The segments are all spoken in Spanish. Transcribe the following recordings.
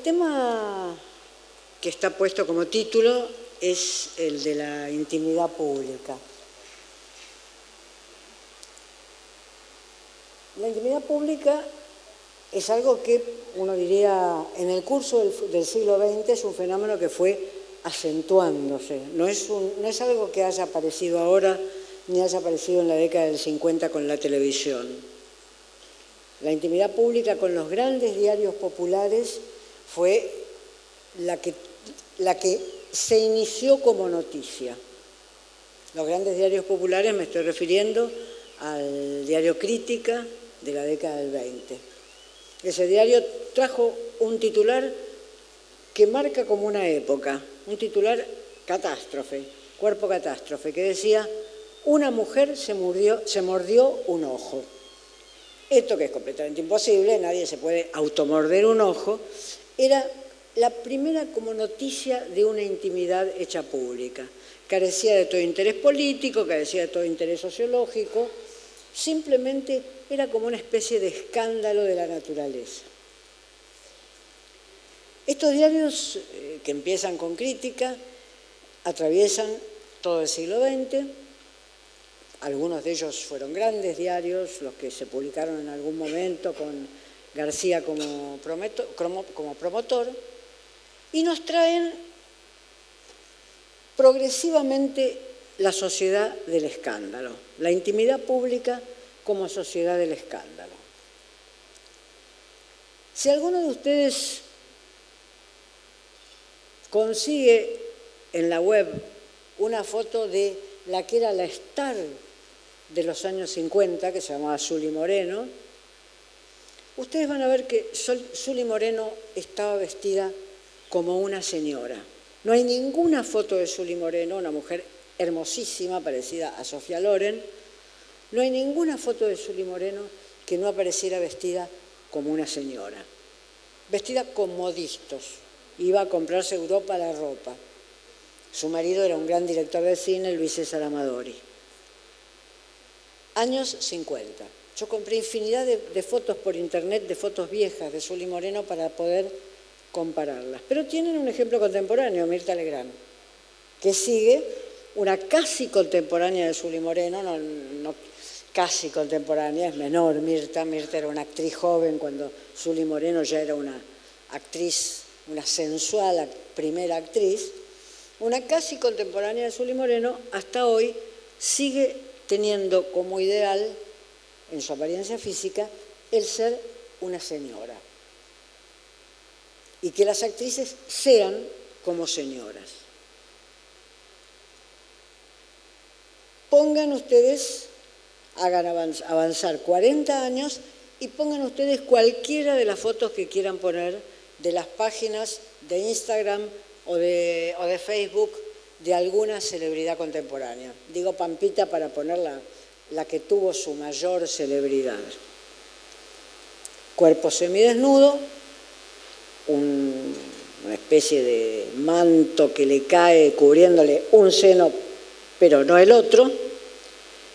tema que está puesto como título es el de la intimidad pública. La intimidad pública es algo que, uno diría, en el curso del siglo XX es un fenómeno que fue acentuándose. No es algo que haya aparecido ahora ni haya aparecido en la década del 50 con la televisión. La intimidad pública con los grandes diarios populares fue la que se inició como noticia. Los grandes diarios populares, me estoy refiriendo al diario Crítica de la década del 20. Ese diario trajo un titular que marca como una época, un titular catástrofe, cuerpo catástrofe, que decía: una mujer se mordió un ojo. Esto, que es completamente imposible, nadie se puede automorder un ojo, era la primera como noticia de una intimidad hecha pública. Carecía de todo interés político, carecía de todo interés sociológico, simplemente era como una especie de escándalo de la naturaleza. Estos diarios que empiezan con Crítica atraviesan todo el siglo XX. Algunos de ellos fueron grandes diarios, los que se publicaron en algún momento con García como promotor, y nos traen progresivamente la sociedad del escándalo, la intimidad pública como sociedad del escándalo. Si alguno de ustedes consigue en la web una foto de la que era la star de los años 50, que se llamaba Sully Moreno, ustedes van a ver que Sully Moreno estaba vestida como una señora. No hay ninguna foto de Sully Moreno, una mujer hermosísima, parecida a Sofía Loren. No hay ninguna foto de Sully Moreno que no apareciera vestida como una señora. Vestida con modistos. Iba a comprarse a Europa la ropa. Su marido era un gran director de cine, Luis César Amadori. Años 50. Yo compré infinidad de fotos por internet, de fotos viejas de Sully Moreno para poder compararlas. Pero tienen un ejemplo contemporáneo, Mirta Legrand, que sigue una casi contemporánea de Sully Moreno, no casi contemporánea, es menor Mirta. Mirta era una actriz joven cuando Sully Moreno ya era una actriz, una sensual primera actriz. Una casi contemporánea de Sully Moreno, hasta hoy, sigue teniendo como ideal, en su apariencia física, el ser una señora. Y que las actrices sean como señoras. Pongan ustedes, hagan avanzar 40 años y pongan ustedes cualquiera de las fotos que quieran poner de las páginas de Instagram o de Facebook de alguna celebridad contemporánea. Digo Pampita para poner la que tuvo su mayor celebridad. Cuerpo semidesnudo, una especie de manto que le cae cubriéndole un seno, pero no el otro.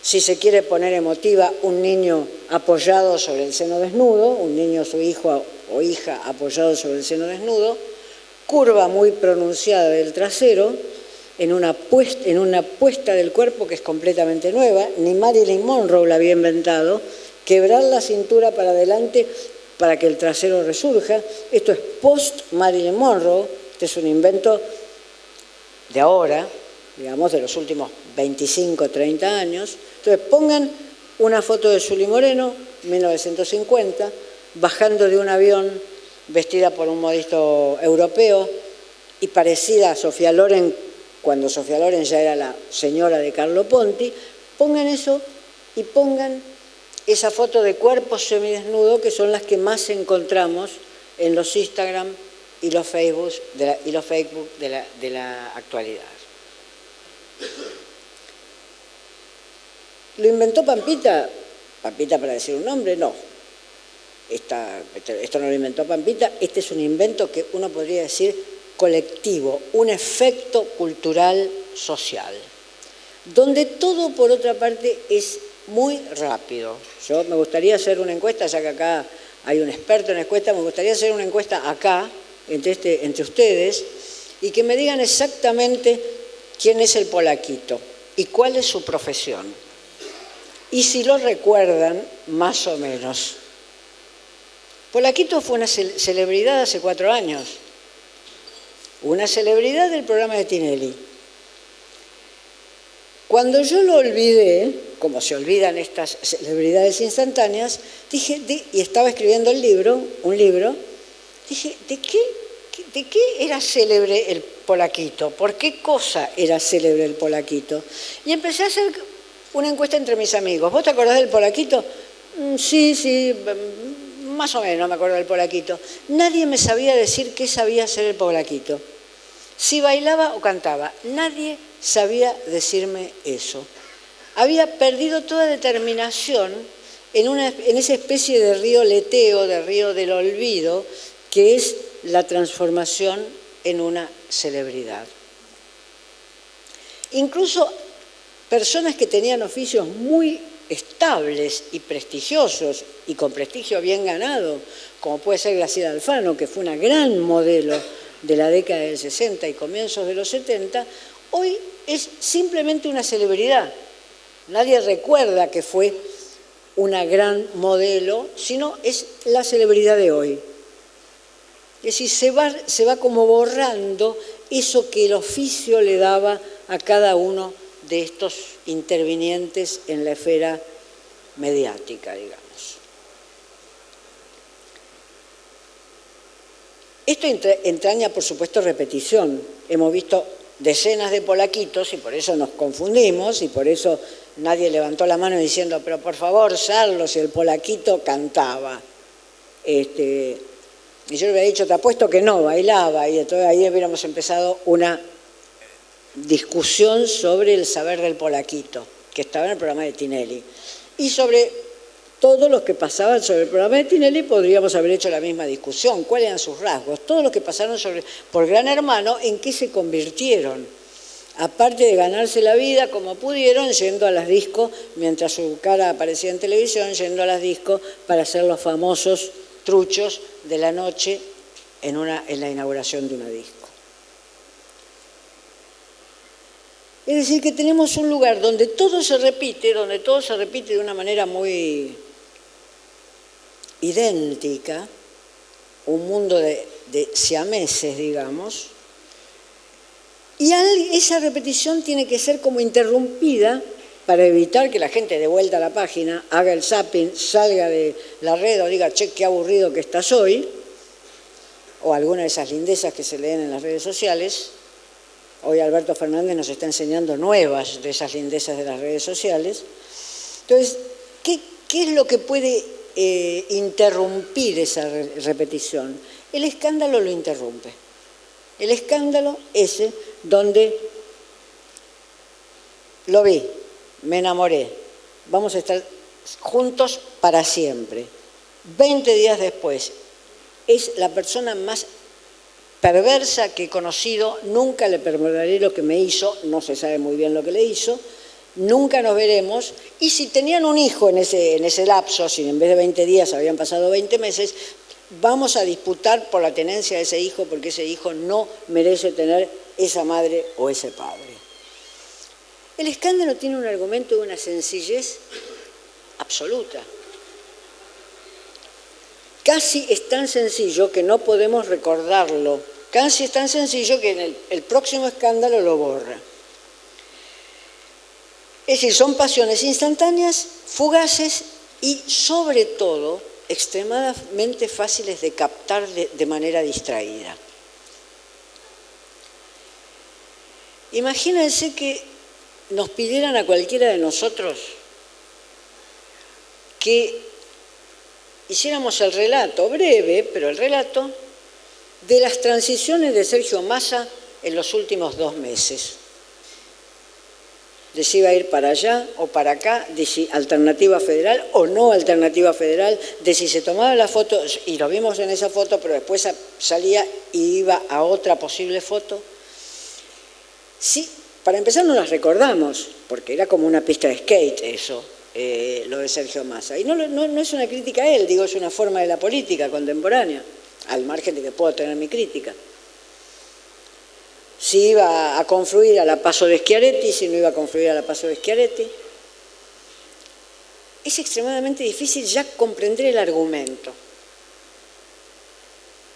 Si se quiere poner emotiva, un niño apoyado sobre el seno desnudo, un niño, su hijo o hija apoyado sobre el seno desnudo, curva muy pronunciada del trasero, en una puesta del cuerpo que es completamente nueva. Ni Marilyn Monroe la había inventado, quebrar la cintura para adelante para que el trasero resurja. Esto es post Marilyn Monroe, este es un invento de ahora, digamos de los últimos 25, 30 años. Entonces pongan una foto de Sully Moreno, 1950, bajando de un avión, vestida por un modisto europeo y parecida a Sofía Loren, cuando Sofía Loren ya era la señora de Carlo Ponti. Pongan eso y pongan esa foto de cuerpo semidesnudo, que son las que más encontramos en los Instagram y los Facebook de la actualidad. ¿Lo inventó Pampita? ¿Pampita para decir un nombre? No. Esto no lo inventó Pampita, este es un invento que uno podría decir colectivo, un efecto cultural social, donde todo, por otra parte, es muy rápido. Yo me gustaría hacer una encuesta, ya que acá hay un experto en encuesta, me gustaría hacer una encuesta acá, entre ustedes y que me digan exactamente quién es el polaquito y cuál es su profesión. Y si lo recuerdan, más o menos. Polaquito fue una celebridad hace 4 años. Una celebridad del programa de Tinelli. Cuando yo lo olvidé, como se olvidan estas celebridades instantáneas, dije, y estaba escribiendo un libro, dije, ¿de qué era célebre el polaquito? ¿Por qué cosa era célebre el polaquito? Y empecé a hacer una encuesta entre mis amigos. ¿Vos te acordás del polaquito? Sí, más o menos me acuerdo del polaquito. Nadie me sabía decir qué sabía hacer el polaquito. Si bailaba o cantaba. Nadie sabía decirme eso. Había perdido toda determinación en esa especie de río leteo, de río del olvido, que es la transformación en una celebridad. Incluso personas que tenían oficios muy estables y prestigiosos y con prestigio bien ganado, como puede ser Graciela Alfano, que fue una gran modelo de la década del 60 y comienzos de los 70, hoy es simplemente una celebridad. Nadie recuerda que fue una gran modelo, sino es la celebridad de hoy. Es decir, se va como borrando eso que el oficio le daba a cada uno de estos intervinientes en la esfera mediática, digamos. Esto entraña, por supuesto, repetición. Hemos visto decenas de polaquitos y por eso nos confundimos y por eso nadie levantó la mano diciendo, pero por favor, Sarlo, si el polaquito cantaba. Y yo le hubiera dicho, te apuesto que no, bailaba, y entonces ahí hubiéramos empezado una discusión sobre el saber del polaquito, que estaba en el programa de Tinelli. Y sobre todos los que pasaban sobre el programa de Tinelli podríamos haber hecho la misma discusión. ¿Cuáles eran sus rasgos? Todos los que pasaron por Gran Hermano, ¿en qué se convirtieron? Aparte de ganarse la vida como pudieron, yendo a las discos, mientras su cara aparecía en televisión, yendo a las discos para hacer los famosos truchos de la noche en la inauguración de una disco. Es decir, que tenemos un lugar donde todo se repite de una manera muy idéntica, un mundo de siameses, digamos, y esa repetición tiene que ser como interrumpida para evitar que la gente dé vuelta a la página, haga el zapping, salga de la red o diga, che, qué aburrido que estás hoy, o alguna de esas lindezas que se leen en las redes sociales. Hoy Alberto Fernández nos está enseñando nuevas de esas lindezas de las redes sociales. Entonces, ¿qué es lo que puede interrumpir esa repetición? El escándalo lo interrumpe. El escándalo ese donde lo vi, me enamoré, vamos a estar juntos para siempre. 20 días después, es la persona más perversa que he conocido, nunca le perdonaré lo que me hizo, no se sabe muy bien lo que le hizo, nunca nos veremos, y si tenían un hijo en ese lapso, si en vez de 20 días habían pasado 20 meses, vamos a disputar por la tenencia de ese hijo, porque ese hijo no merece tener esa madre o ese padre. El escándalo tiene un argumento de una sencillez absoluta. Casi es tan sencillo que no podemos recordarlo. Casi es tan sencillo que el próximo escándalo lo borra. Es decir, son pasiones instantáneas, fugaces y, sobre todo, extremadamente fáciles de captar de manera distraída. Imagínense que nos pidieran a cualquiera de nosotros que hiciéramos el relato, breve, pero el relato, de las transiciones de Sergio Massa en los últimos 2 meses. De si iba a ir para allá o para acá, de si alternativa federal o no alternativa federal, de si se tomaba la foto, y lo vimos en esa foto, pero después salía y iba a otra posible foto. Sí, para empezar no las recordamos, porque era como una pista de skate eso, lo de Sergio Massa. Y no es una crítica a él, digo, es una forma de la política contemporánea. al margen de que puedo tener mi crítica. Si iba a confluir a la Paso de Schiaretti, si no iba a confluir a la Paso de Schiaretti. Es extremadamente difícil ya comprender el argumento.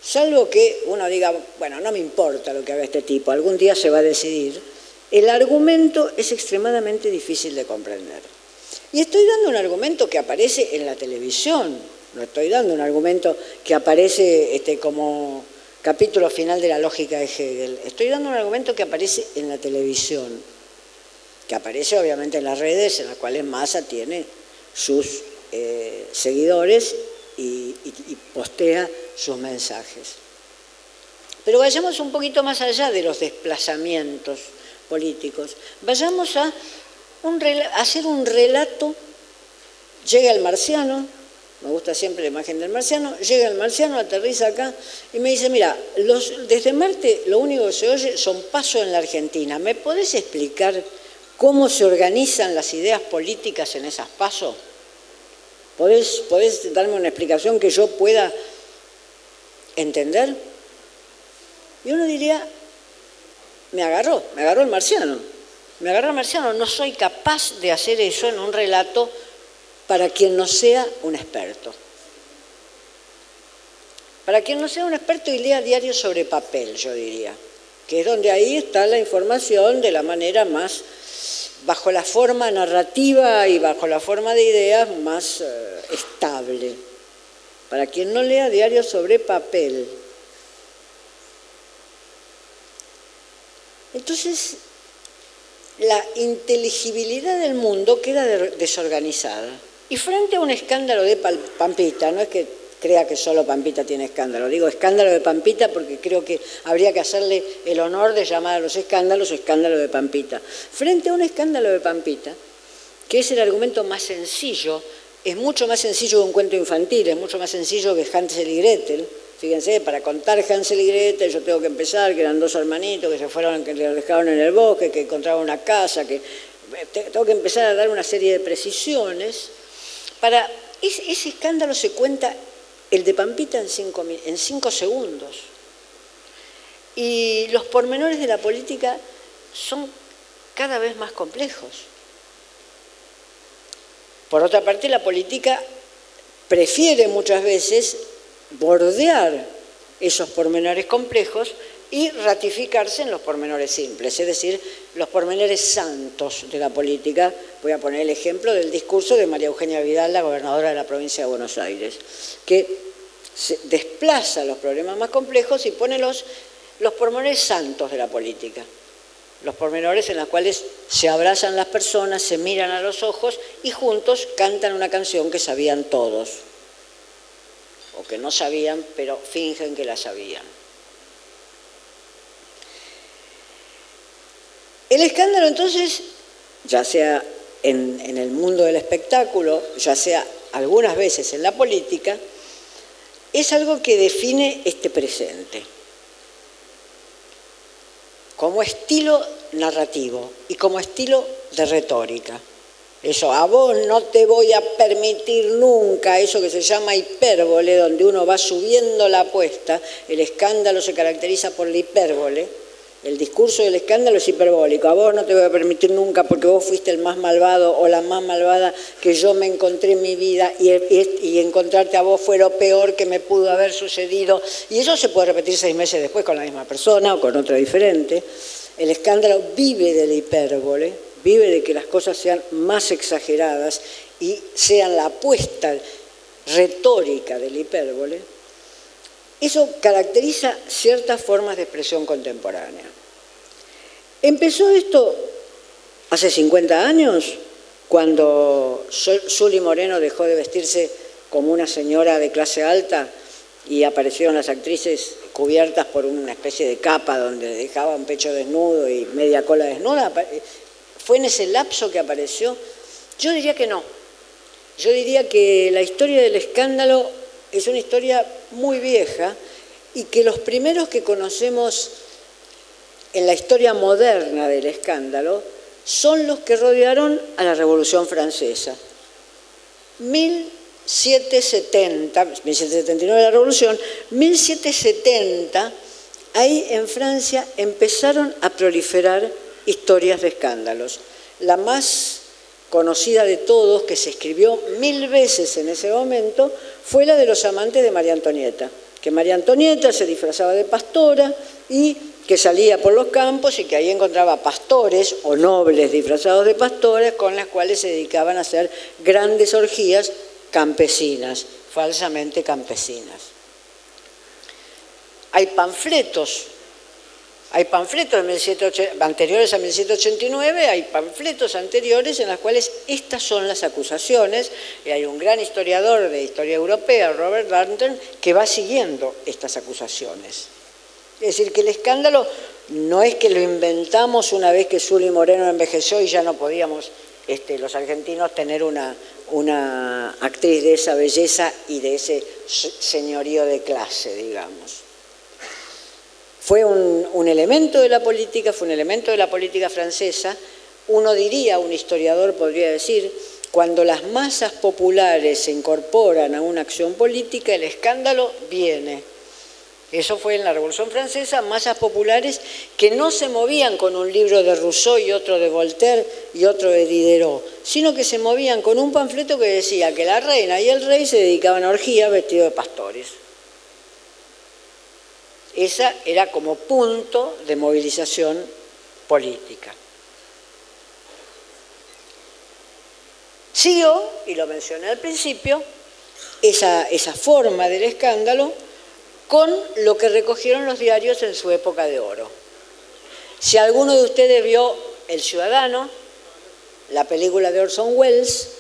Salvo que uno diga, bueno, no me importa lo que haga este tipo, algún día se va a decidir. El argumento es extremadamente difícil de comprender. Y estoy dando un argumento que aparece en la televisión, no estoy dando un argumento que aparece como capítulo final de la lógica de Hegel. Estoy dando un argumento que aparece en la televisión, que aparece obviamente en las redes, en las cuales Massa tiene sus seguidores y postea sus mensajes. Pero vayamos un poquito más allá de los desplazamientos políticos. Vayamos a hacer un relato. Llega el marciano, me gusta siempre la imagen del marciano, llega el marciano, aterriza acá y me dice, mira, desde Marte lo único que se oye son pasos en la Argentina. ¿Me podés explicar cómo se organizan las ideas políticas en esas pasos? ¿Podés darme una explicación que yo pueda entender? Y uno diría, me agarró el marciano. Me agarró el marciano, no soy capaz de hacer eso en un relato para quien no sea un experto. Para quien no sea un experto y lea diarios sobre papel, yo diría, que es donde ahí está la información de la manera más, bajo la forma narrativa y bajo la forma de ideas más estable. Para quien no lea diarios sobre papel. Entonces, la inteligibilidad del mundo queda desorganizada. Y frente a un escándalo de Pampita, no es que crea que solo Pampita tiene escándalo, digo escándalo de Pampita porque creo que habría que hacerle el honor de llamar a los escándalos escándalo de Pampita. Frente a un escándalo de Pampita, que es el argumento más sencillo, es mucho más sencillo que un cuento infantil, es mucho más sencillo que Hansel y Gretel. Fíjense, para contar Hansel y Gretel yo tengo que empezar, que eran dos hermanitos que se fueron, que les dejaron en el bosque, que encontraron una casa, que tengo que empezar a dar una serie de precisiones. Para ese escándalo se cuenta el de Pampita en 5 segundos. Y los pormenores de la política son cada vez más complejos. Por otra parte, la política prefiere muchas veces bordear esos pormenores complejos y ratificarse en los pormenores simples, es decir, los pormenores santos de la política. Voy a poner el ejemplo del discurso de María Eugenia Vidal, la gobernadora de la provincia de Buenos Aires, que desplaza los problemas más complejos y pone los pormenores santos de la política, los pormenores en los cuales se abrazan las personas, se miran a los ojos y juntos cantan una canción que sabían todos, o que no sabían, pero fingen que la sabían. El escándalo, entonces, ya sea en el mundo del espectáculo, ya sea algunas veces en la política, es algo que define este presente como estilo narrativo y como estilo de retórica. Eso, a vos no te voy a permitir nunca, eso que se llama hipérbole, donde uno va subiendo la apuesta. El escándalo se caracteriza por la hipérbole. El discurso del escándalo es hiperbólico. A vos no te voy a permitir nunca porque vos fuiste el más malvado o la más malvada que yo me encontré en mi vida y encontrarte a vos fue lo peor que me pudo haber sucedido. Y eso se puede repetir 6 meses después con la misma persona o con otra diferente. El escándalo vive de la hipérbole, vive de que las cosas sean más exageradas y sean la apuesta retórica de la hipérbole. Eso caracteriza ciertas formas de expresión contemporánea. Empezó esto hace 50 años, cuando Sully Moreno dejó de vestirse como una señora de clase alta y aparecieron las actrices cubiertas por una especie de capa donde dejaban pecho desnudo y media cola desnuda. ¿Fue en ese lapso que apareció? Yo diría que no. Yo diría que la historia del escándalo es una historia muy vieja y que los primeros que conocemos en la historia moderna del escándalo son los que rodearon a la Revolución Francesa. 1779 la Revolución, 1770, ahí en Francia empezaron a proliferar historias de escándalos. La más conocida de todos, que se escribió 1000 veces en ese momento, fue la de los amantes de María Antonieta, que María Antonieta se disfrazaba de pastora y que salía por los campos y que ahí encontraba pastores o nobles disfrazados de pastores con las cuales se dedicaban a hacer grandes orgías campesinas, falsamente campesinas. Hay panfletos anteriores a 1789, hay panfletos anteriores en los cuales estas son las acusaciones, y hay un gran historiador de historia europea, Robert Darnton, que va siguiendo estas acusaciones. Es decir, que el escándalo no es que lo inventamos una vez que Sully Moreno envejeció y ya no podíamos los argentinos tener una actriz de esa belleza y de ese señorío de clase, digamos. Fue un elemento de la política, fue un elemento de la política francesa. Uno diría, un historiador podría decir, cuando las masas populares se incorporan a una acción política, el escándalo viene. Eso fue en la Revolución Francesa, masas populares que no se movían con un libro de Rousseau y otro de Voltaire y otro de Diderot, sino que se movían con un panfleto que decía que la reina y el rey se dedicaban a orgías vestidos de pastores. Esa era como punto de movilización política. Siguió, y lo mencioné al principio, esa forma del escándalo con lo que recogieron los diarios en su época de oro. Si alguno de ustedes vio El Ciudadano, la película de Orson Welles,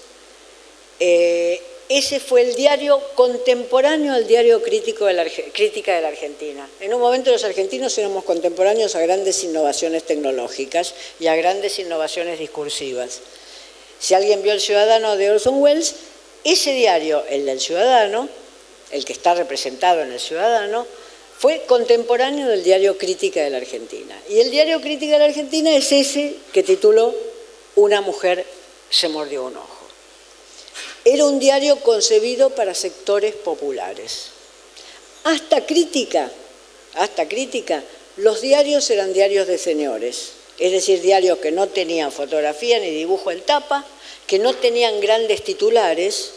ese fue el diario contemporáneo al diario Crítica de la Argentina. En un momento los argentinos éramos contemporáneos a grandes innovaciones tecnológicas y a grandes innovaciones discursivas. Si alguien vio El Ciudadano de Orson Welles, ese diario, el del Ciudadano, el que está representado en El Ciudadano, fue contemporáneo del diario Crítica de la Argentina. Y el diario Crítica de la Argentina es ese que tituló Una mujer se mordió un ojo. Era un diario concebido para sectores populares. Hasta Crítica, los diarios eran diarios de señores, es decir, diarios que no tenían fotografía ni dibujo en tapa, que no tenían grandes titulares.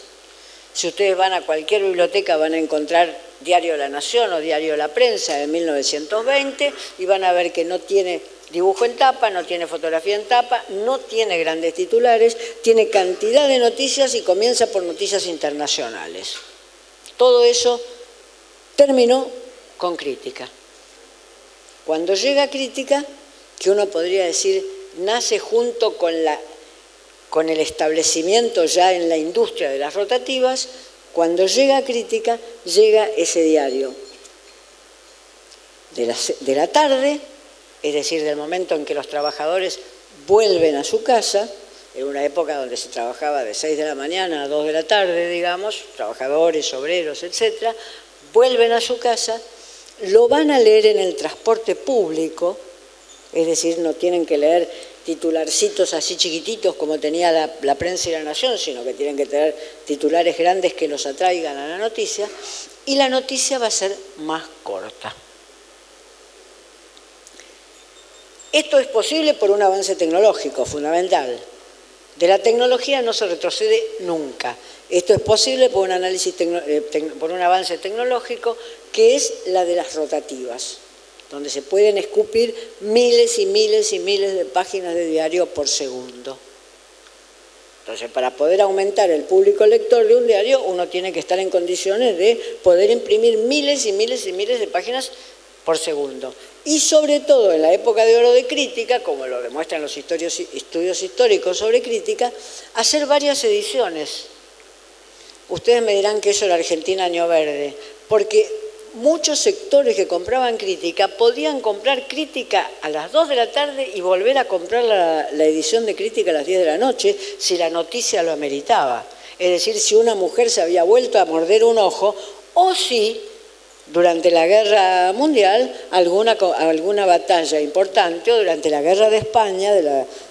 Si ustedes van a cualquier biblioteca van a encontrar Diario de la Nación o Diario de la Prensa de 1920 y van a ver que no tiene dibujo en tapa, no tiene fotografía en tapa, no tiene grandes titulares, tiene cantidad de noticias y comienza por noticias internacionales. Todo eso terminó con Crítica. Cuando llega Crítica, que uno podría decir nace junto con el establecimiento ya en la industria de las rotativas, cuando llega Crítica, llega ese diario de la tarde, es decir, del momento en que los trabajadores vuelven a su casa, en una época donde se trabajaba de 6 de la mañana a 2 de la tarde, digamos, trabajadores, obreros, etc., vuelven a su casa, lo van a leer en el transporte público, es decir, no tienen que leer titularcitos así chiquititos como tenía la Prensa y la Nación, sino que tienen que tener titulares grandes que los atraigan a la noticia, y la noticia va a ser más corta. Esto es posible por un avance tecnológico fundamental. De la tecnología no se retrocede nunca. Esto es posible por un por un avance tecnológico que es la de las rotativas, donde se pueden escupir miles y miles y miles de páginas de diario por segundo. Entonces, para poder aumentar el público lector de un diario, uno tiene que estar en condiciones de poder imprimir miles y miles y miles de páginas por segundo. Y sobre todo en la época de oro de Crítica, como lo demuestran los estudios históricos sobre Crítica, hacer varias ediciones. Ustedes me dirán que eso era Argentina Año Verde, porque muchos sectores que compraban Crítica podían comprar Crítica a las 2 de la tarde y volver a comprar la edición de Crítica a las 10 de la noche si la noticia lo ameritaba. Es decir, si una mujer se había vuelto a morder un ojo o si durante la Guerra Mundial alguna batalla importante o durante la Guerra de España,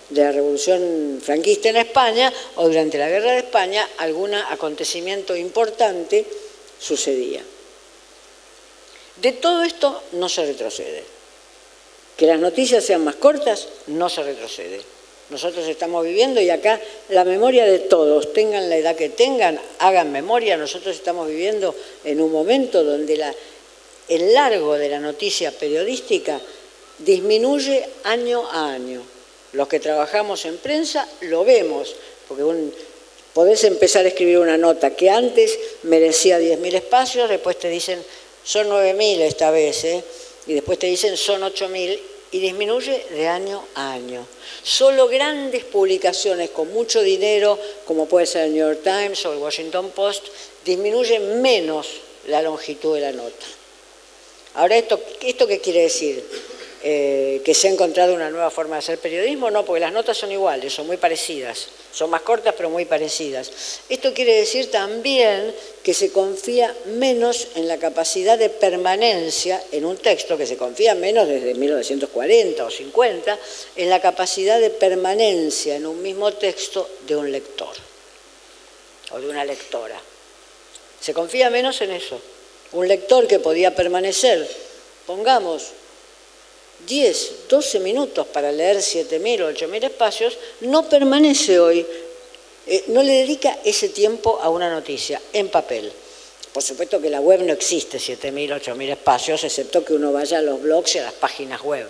de la Revolución franquista en España o durante la Guerra de España algún acontecimiento importante sucedía. De todo esto no se retrocede. Que las noticias sean más cortas, no se retrocede. Nosotros estamos viviendo, y acá la memoria de todos, tengan la edad que tengan, hagan memoria, nosotros estamos viviendo en un momento donde el largo de la noticia periodística disminuye año a año. Los que trabajamos en prensa lo vemos, porque podés empezar a escribir una nota que antes merecía 10.000 espacios, después te dicen son 9.000 esta vez, y después te dicen son 8.000, y disminuye de año a año. Solo grandes publicaciones con mucho dinero, como puede ser el New York Times o el Washington Post, disminuyen menos la longitud de la nota. Ahora, ¿esto qué quiere decir? ¿Que se ha encontrado una nueva forma de hacer periodismo? No, porque las notas son iguales, son muy parecidas. Son más cortas, pero muy parecidas. Esto quiere decir también que se confía menos en la capacidad de permanencia en un texto, que se confía menos desde 1940 o 50, en la capacidad de permanencia en un mismo texto de un lector o de una lectora. Se confía menos en eso. Un lector que podía permanecer, pongamos, 10, 12 minutos para leer 7.000 o 8.000 espacios, no permanece hoy, no le dedica ese tiempo a una noticia en papel. Por supuesto que la web no existe 7.000, 8.000 espacios, excepto que uno vaya a los blogs y a las páginas web.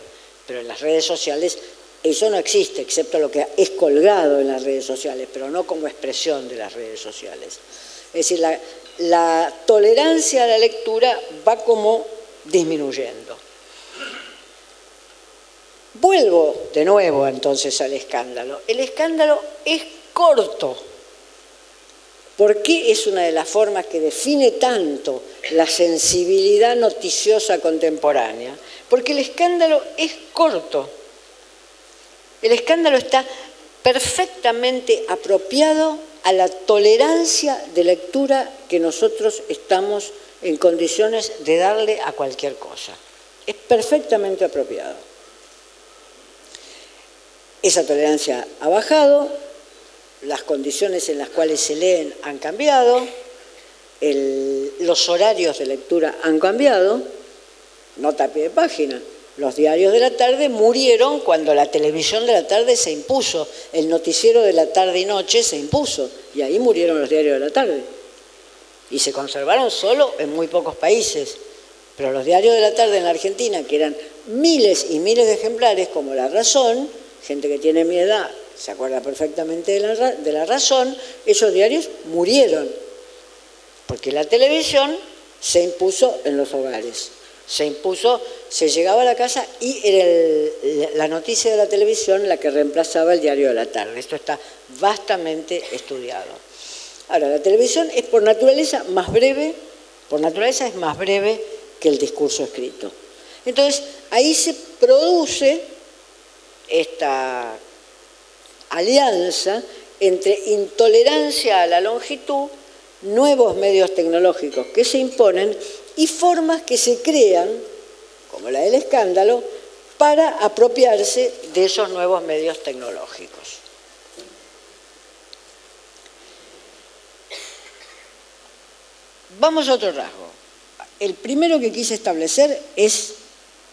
Pero en las redes sociales eso no existe, excepto lo que es colgado en las redes sociales, pero no como expresión de las redes sociales. Es decir, la tolerancia a la lectura va como disminuyendo. Vuelvo de nuevo entonces al escándalo. El escándalo es corto. ¿Por qué es una de las formas que define tanto la sensibilidad noticiosa contemporánea? Porque el escándalo es corto. El escándalo está perfectamente apropiado a la tolerancia de lectura que nosotros estamos en condiciones de darle a cualquier cosa. Es perfectamente apropiado. Esa tolerancia ha bajado, las condiciones en las cuales se leen han cambiado, los horarios de lectura han cambiado, nota a pie de página. Los diarios de la tarde murieron cuando la televisión de la tarde se impuso, el noticiero de la tarde y noche se impuso, y ahí murieron los diarios de la tarde. Y se conservaron solo en muy pocos países. Pero los diarios de la tarde en la Argentina, que eran miles y miles de ejemplares, como La Razón, gente que tiene mi edad se acuerda perfectamente de la Razón, esos diarios murieron, porque la televisión se impuso en los hogares. Se impuso, se llegaba a la casa y era la noticia de la televisión la que reemplazaba el diario de la tarde. Esto está vastamente estudiado. Ahora, la televisión es por naturaleza más breve, es más breve que el discurso escrito. Entonces, ahí se produce esta alianza entre intolerancia a la longitud, nuevos medios tecnológicos que se imponen y formas que se crean, como la del escándalo, para apropiarse de esos nuevos medios tecnológicos. Vamos a otro rasgo. El primero que quise establecer es: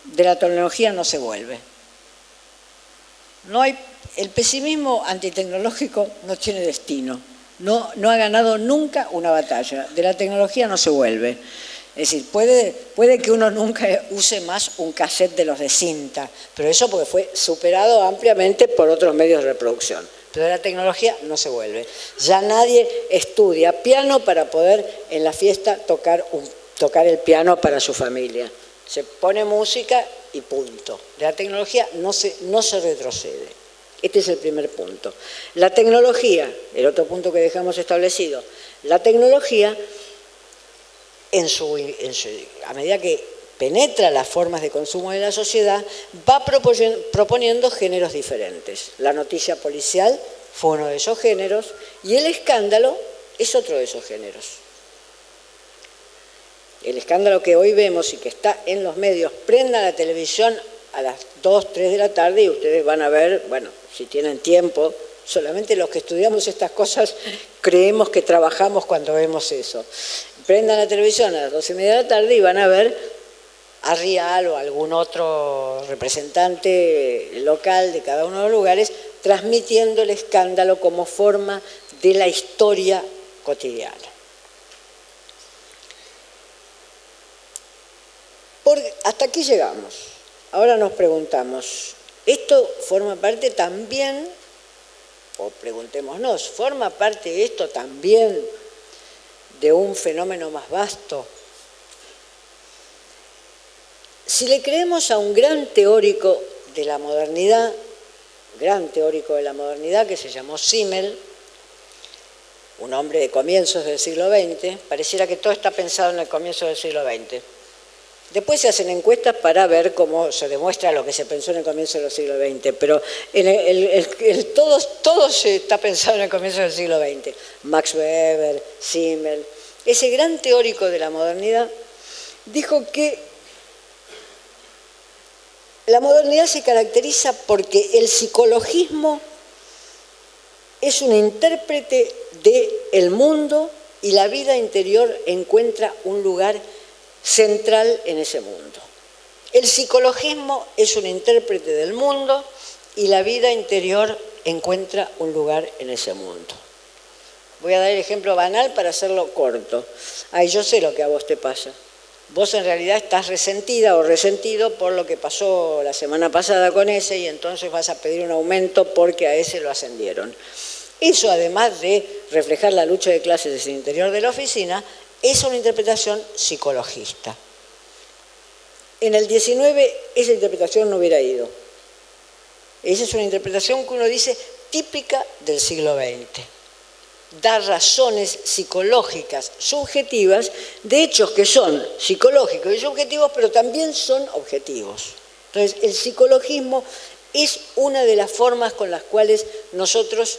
de la tecnología no se vuelve. El pesimismo antitecnológico no tiene destino. No ha ganado nunca una batalla. De la tecnología no se vuelve. Es decir, puede que uno nunca use más un cassette de los de cinta, pero eso porque fue superado ampliamente por otros medios de reproducción. Pero de la tecnología no se vuelve. Ya nadie estudia piano para poder en la fiesta tocar el piano para su familia. Se pone música y punto. De la tecnología no se retrocede. Este es el primer punto. La tecnología, el otro punto que dejamos establecido, la tecnología, a medida que penetra las formas de consumo de la sociedad, va proponiendo géneros diferentes. La noticia policial fue uno de esos géneros y el escándalo es otro de esos géneros. El escándalo que hoy vemos y que está en los medios, prenda la televisión a las 2, 3 de la tarde y ustedes van a ver, bueno, si tienen tiempo, solamente los que estudiamos estas cosas creemos que trabajamos cuando vemos eso. Prendan la televisión a las 2:30 de la tarde y van a ver a Rial o algún otro representante local de cada uno de los lugares transmitiendo el escándalo como forma de la historia cotidiana. Hasta aquí llegamos. Ahora nos preguntamos, ¿esto forma parte también, o preguntémonos, forma parte esto también de un fenómeno más vasto? Si le creemos a un gran teórico de la modernidad que se llamó Simmel, un hombre de comienzos del siglo XX, pareciera que todo está pensado en el comienzo del siglo XX. Después se hacen encuestas para ver cómo se demuestra lo que se pensó en el comienzo del siglo XX, pero todo se está pensado en el comienzo del siglo XX. Max Weber, Simmel, ese gran teórico de la modernidad, dijo que la modernidad se caracteriza porque el psicologismo es un intérprete del mundo y la vida interior encuentra un lugar central en ese mundo. El psicologismo es un intérprete del mundo y la vida interior encuentra un lugar en ese mundo. Voy a dar el ejemplo banal para hacerlo corto. Ay, yo sé lo que a vos te pasa. Vos en realidad estás resentida o resentido por lo que pasó la semana pasada con ese y entonces vas a pedir un aumento porque a ese lo ascendieron. Eso, además de reflejar la lucha de clases en el interior de la oficina, es una interpretación psicologista. En el 19 esa interpretación no hubiera ido. Esa es una interpretación que uno dice típica del siglo XX. Da razones psicológicas subjetivas de hechos que son psicológicos y subjetivos, pero también son objetivos. Entonces, el psicologismo es una de las formas con las cuales nosotros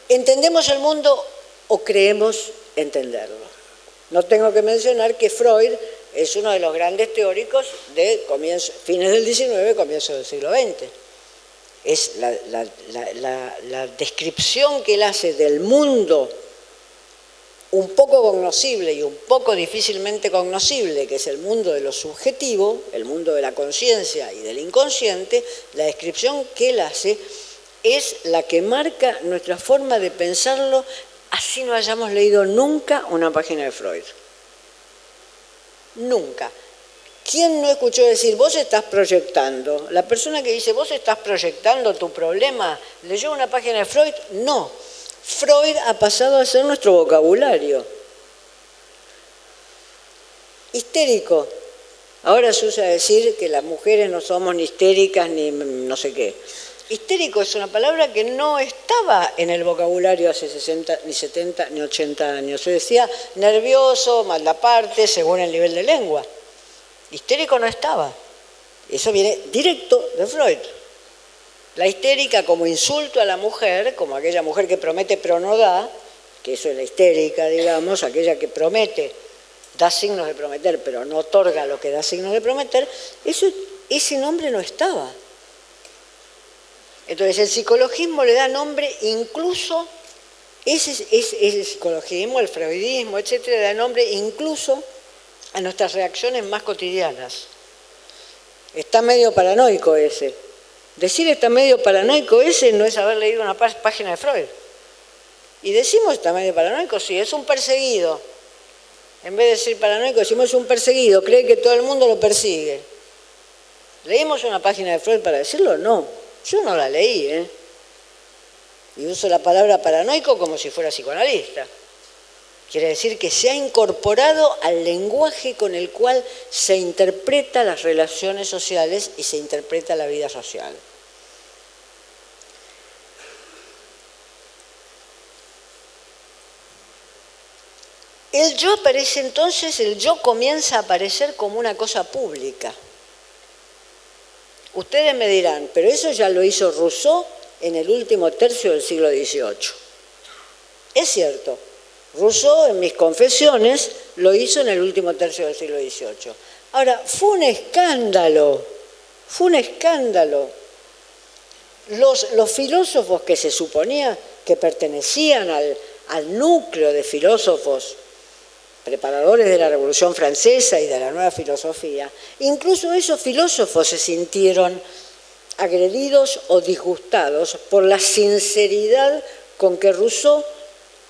entendemos el mundo o creemos entenderlo. No tengo que mencionar que Freud es uno de los grandes teóricos de fines del XIX, comienzo del siglo XX. Es la descripción que él hace del mundo un poco cognoscible y un poco difícilmente cognoscible, que es el mundo de lo subjetivo, el mundo de la conciencia y del inconsciente, la descripción que él hace es la que marca nuestra forma de pensarlo, así no hayamos leído nunca una página de Freud. Nunca. ¿Quién no escuchó decir, vos estás proyectando? La persona que dice, vos estás proyectando tu problema, ¿leyó una página de Freud? No. Freud ha pasado a ser nuestro vocabulario. Histérico. Ahora se usa decir que las mujeres no somos ni histéricas ni no sé qué. Histérico es una palabra que no estaba en el vocabulario hace 60, ni 70, ni 80 años. Se decía nervioso, maldaparte, según el nivel de lengua. Histérico no estaba. Eso viene directo de Freud. La histérica como insulto a la mujer, como aquella mujer que promete pero no da, que eso es la histérica, digamos, aquella que promete, da signos de prometer pero no otorga lo que da signos de prometer, ese nombre no estaba. Entonces el psicologismo le da nombre incluso, ese psicologismo, el freudismo, etcétera, le da nombre incluso a nuestras reacciones más cotidianas. Está medio paranoico ese. Decir está medio paranoico ese no es haber leído una página de Freud. Y decimos está medio paranoico, sí, es un perseguido. En vez de decir paranoico, decimos es un perseguido, cree que todo el mundo lo persigue. ¿Leímos una página de Freud para decirlo? No. Yo no la leí, y uso la palabra paranoico como si fuera psicoanalista. Quiere decir que se ha incorporado al lenguaje con el cual se interpreta las relaciones sociales y se interpreta la vida social. El yo aparece entonces, el yo comienza a aparecer como una cosa pública. Ustedes me dirán, pero eso ya lo hizo Rousseau en el último tercio del siglo XVIII. Es cierto, Rousseau en Mis Confesiones lo hizo en el último tercio del siglo XVIII. Ahora, fue un escándalo Fue un escándalo. Los filósofos que se suponía que pertenecían al núcleo de filósofos preparadores de la Revolución Francesa y de la nueva filosofía, incluso esos filósofos se sintieron agredidos o disgustados por la sinceridad con que Rousseau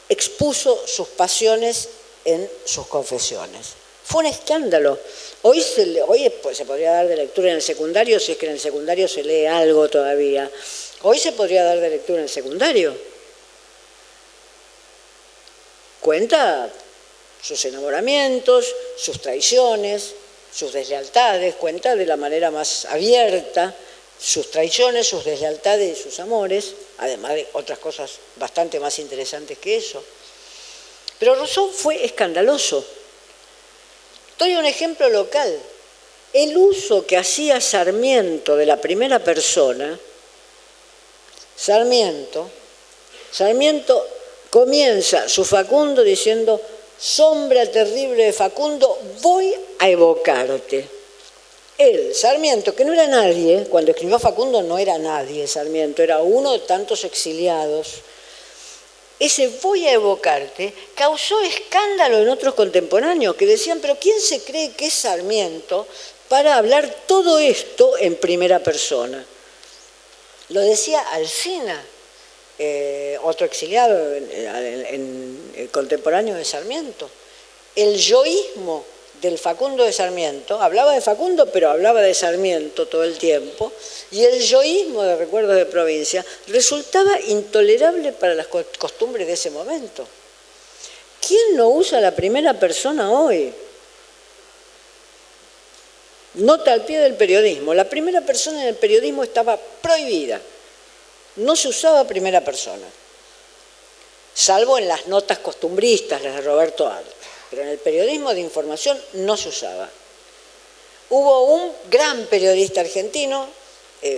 expuso sus pasiones en sus confesiones. Fue un escándalo. Hoy se podría dar de lectura en el secundario, si es que en el secundario se lee algo todavía. Hoy se podría dar de lectura en el secundario. Cuenta sus enamoramientos, sus traiciones, sus deslealtades, cuenta de la manera más abierta sus traiciones, sus deslealtades y sus amores, además de otras cosas bastante más interesantes que eso. Pero Rousseau fue escandaloso. Doy un ejemplo local. El uso que hacía Sarmiento de la primera persona, Sarmiento comienza su Facundo diciendo: sombra terrible de Facundo, voy a evocarte. Él, Sarmiento, que no era nadie, cuando escribió Facundo no era nadie Sarmiento, era uno de tantos exiliados. Ese voy a evocarte causó escándalo en otros contemporáneos que decían, pero ¿quién se cree que es Sarmiento para hablar todo esto en primera persona? Lo decía Alsina, otro exiliado en contemporáneo de Sarmiento. El yoísmo del Facundo de Sarmiento, hablaba de Facundo, pero hablaba de Sarmiento todo el tiempo, y el yoísmo de Recuerdos de Provincia resultaba intolerable para las costumbres de ese momento. ¿Quién no usa la primera persona hoy? Nota al pie del periodismo. La primera persona en el periodismo estaba prohibida. No se usaba primera persona, salvo en las notas costumbristas, las de Roberto Arte. Pero en el periodismo de información no se usaba. Hubo un gran periodista argentino,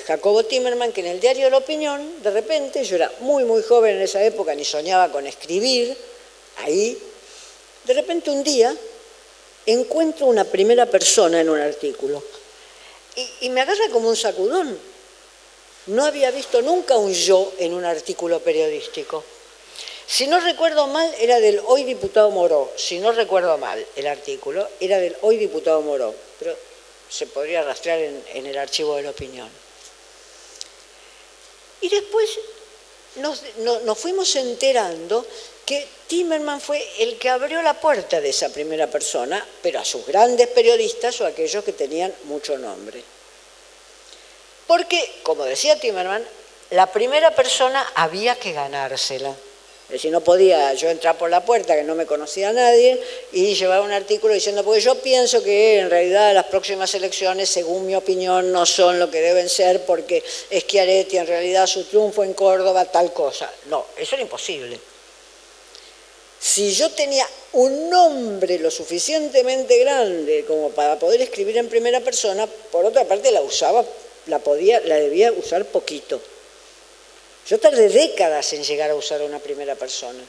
Jacobo Timerman, que en el diario La Opinión, de repente, yo era muy joven en esa época, ni soñaba con escribir ahí, de repente un día encuentro una primera persona en un artículo y me agarra como un sacudón. No había visto nunca un yo en un artículo periodístico. Si no recuerdo mal, era del hoy diputado Moró. Si no recuerdo mal el artículo, era del hoy diputado Moró. Pero se podría rastrear en el archivo de La Opinión. Y después nos fuimos enterando que Timerman fue el que abrió la puerta de esa primera persona, pero a sus grandes periodistas o a aquellos que tenían mucho nombre. Porque, como decía Timerman, la primera persona había que ganársela. Es decir, no podía yo entrar por la puerta, que no me conocía a nadie, y llevar un artículo diciendo, porque yo pienso que en realidad las próximas elecciones, según mi opinión, no son lo que deben ser, porque Schiaretti en realidad su triunfo en Córdoba, tal cosa. No, eso era imposible. Si yo tenía un nombre lo suficientemente grande como para poder escribir en primera persona, por otra parte la debía usar poquito. Yo tardé décadas en llegar a usar una primera persona.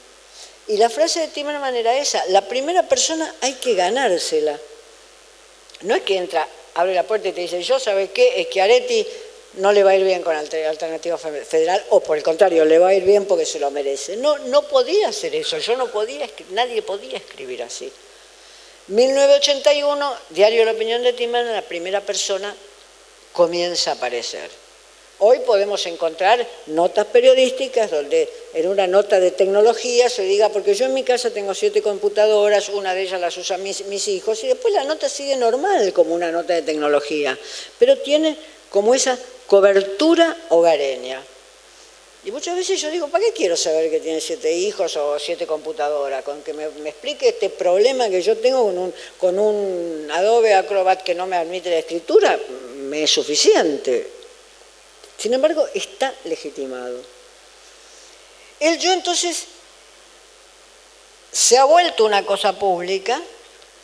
Y la frase de Timerman era esa: la primera persona hay que ganársela. No es que entra, abre la puerta y te dice, yo, ¿sabes qué? Schiaretti no le va a ir bien con Alternativa Federal, o por el contrario, le va a ir bien porque se lo merece. No podía hacer eso, nadie podía escribir así. 1981, Diario La Opinión de Timerman, la primera persona comienza a aparecer. Hoy podemos encontrar notas periodísticas donde en una nota de tecnología se diga, porque yo en mi casa tengo 7 computadoras, una de ellas las usan mis hijos, y después la nota sigue normal como una nota de tecnología, pero tiene como esa cobertura hogareña. Y muchas veces yo digo, ¿para qué quiero saber que tiene 7 hijos o 7 computadoras? Con que me explique este problema que yo tengo con un Adobe Acrobat que no me admite la escritura, me es suficiente. Sin embargo, está legitimado. El yo entonces se ha vuelto una cosa pública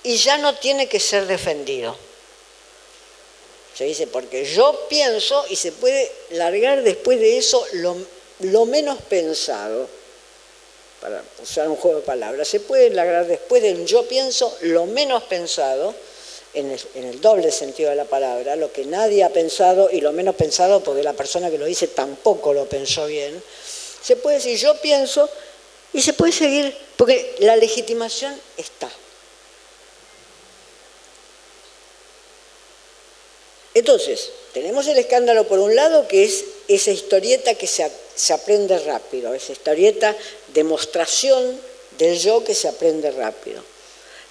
y ya no tiene que ser defendido. Se dice, porque yo pienso, y se puede largar después de eso lo menos pensado, para usar un juego de palabras, se puede largar después del yo pienso lo menos pensado, en el doble sentido de la palabra, lo que nadie ha pensado y lo menos pensado, porque la persona que lo dice tampoco lo pensó bien, se puede decir yo pienso y se puede seguir, porque la legitimación está. Entonces, tenemos el escándalo por un lado, que es esa historieta que se aprende rápido, esa historieta demostración del yo que se aprende rápido.